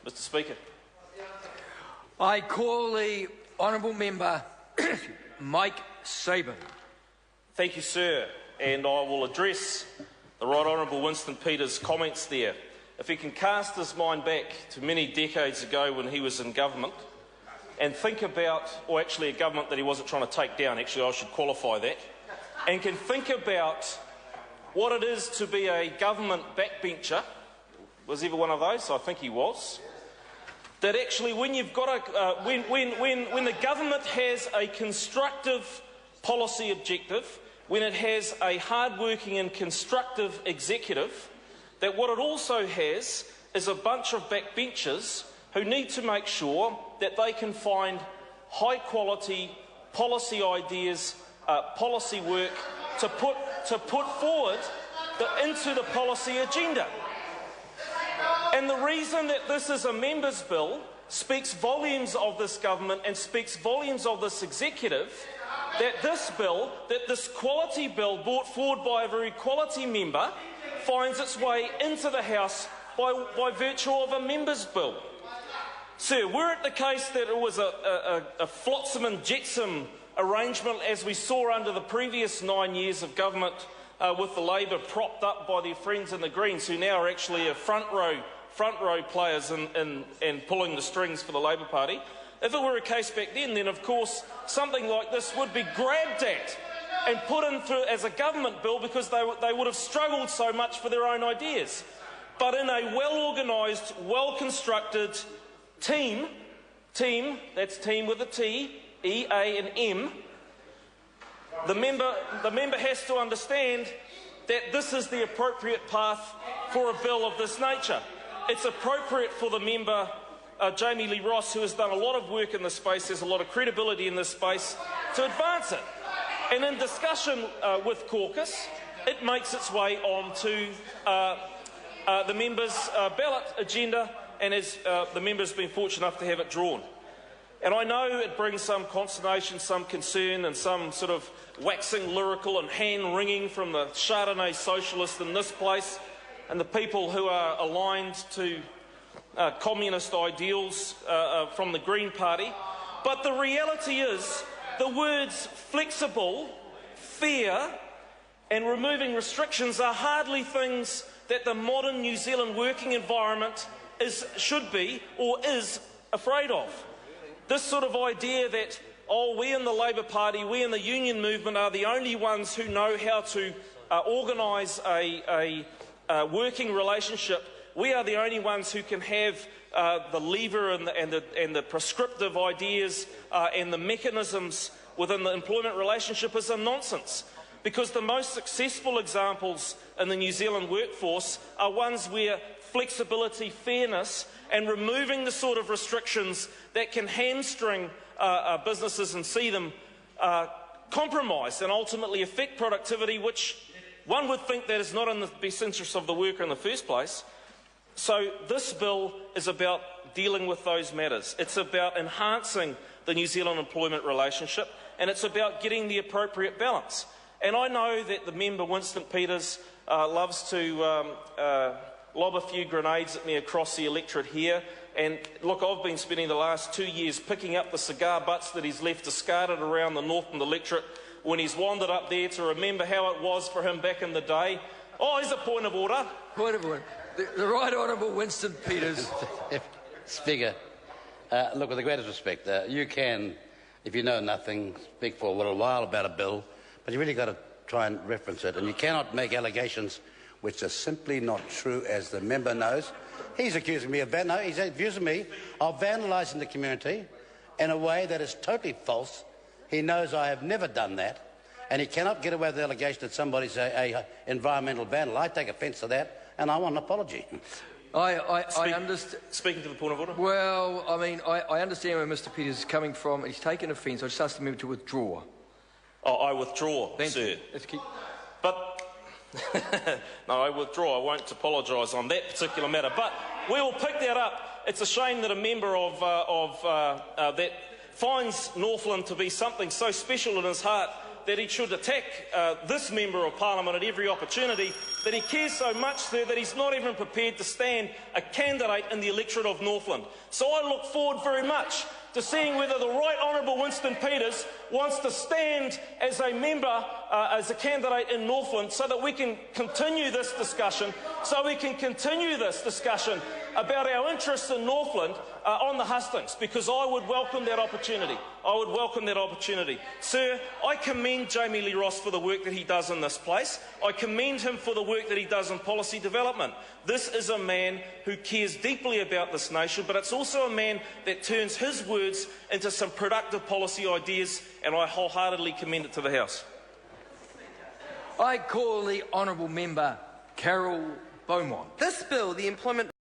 Mr Speaker. I call the honourable member Mike Sabin. Thank you, sir, and I will address the Right Honourable Winston Peters' comments there. If he can cast his mind back to many decades ago when he was in government and think about, or actually a government that he wasn't trying to take down, actually I should qualify that, and can think about what it is to be a government backbencher. Was ever one of those? I think he was. That actually, when you've got when the government has a constructive policy objective, when it has a hard-working and constructive executive, that what it also has is a bunch of backbenchers who need to make sure that they can find high-quality policy ideas, policy work to put forward into the policy agenda. And the reason that this is a members' bill speaks volumes of this government and speaks volumes of this executive, that this quality bill brought forward by a very quality member finds its way into the House by virtue of a members' bill. Sir, were it the case that it was a flotsam and jetsam arrangement as we saw under the previous 9 years of government with the Labor propped up by their friends in the Greens, who now are actually a front row players in pulling the strings for the Labor Party. If it were a case back then of course something like this would be grabbed at and put in as a government bill because they would have struggled so much for their own ideas. But in a well-organised, well-constructed team, that's team with a T, E, A and M, the member has to understand that this is the appropriate path for a bill of this nature. It's appropriate for the member, Jamie Lee Ross, who has done a lot of work in this space, has a lot of credibility in this space, to advance it. And in discussion with caucus, it makes its way onto the member's ballot agenda, and as the member's been fortunate enough to have it drawn. And I know it brings some consternation, some concern and some sort of waxing lyrical and hand-wringing from the Chardonnay socialists in this place and the people who are aligned to communist ideals from the Green Party. But the reality is the words flexible, fair and removing restrictions are hardly things that the modern New Zealand working environment should be or is afraid of. This sort of idea that, oh, we in the Labor Party, we in the union movement are the only ones who know how to organise a working relationship, we are the only ones who can have the lever and the prescriptive ideas and the mechanisms within the employment relationship is a nonsense. Because the most successful examples in the New Zealand workforce are ones where flexibility, fairness and removing the sort of restrictions that can hamstring businesses and see them compromised and ultimately affect productivity, which one would think that is not in the best interest of the worker in the first place. So this bill is about dealing with those matters. It's about enhancing the New Zealand employment relationship, and it's about getting the appropriate balance. And I know that the member, Winston Peters, loves to lob a few grenades at me across the electorate here. And look, I've been spending the last 2 years picking up the cigar butts that he's left discarded around the northern electorate when he's wandered up there to remember how it was for him back in the day. Oh, here's a point of order. Point of order. The Right Honourable Winston Peters. Speaker, look, with the greatest respect, you can, if you know nothing, speak for a little while about a bill, but you've really got to try and reference it, and you cannot make allegations which are simply not true, as the member knows. He's accusing me of vandalising the community in a way that is totally false. He knows I have never done that, and he cannot get away with the allegation that somebody's an environmental vandal. I take offence to that, and I want an apology. I understand. Speaking to the point of order. Well, I mean, I understand where Mr Peters is coming from. He's taken offence. I just asked the member to withdraw. Oh, I withdraw, sir. Let's keep... But no, I withdraw. I won't apologise on that particular matter. But we will pick that up. It's a shame that a member that finds Northland to be something so special in his heart that he should attack this member of Parliament at every opportunity. that he cares so much, sir, that he's not even prepared to stand a candidate in the electorate of Northland. So I look forward very much to seeing whether the Right Honourable Winston Peters wants to stand as a member, as a candidate in Northland, so that we can continue this discussion, about our interests in Northland on the hustings, because I would welcome that opportunity. Sir, I commend Jamie Lee Ross for the work that he does in this place. I commend him for the work that he does in policy development. This is a man who cares deeply about this nation, but it's also a man that turns his words into some productive policy ideas, and I wholeheartedly commend it to the House. I call the honourable member Carol Beaumont. This bill, the Employment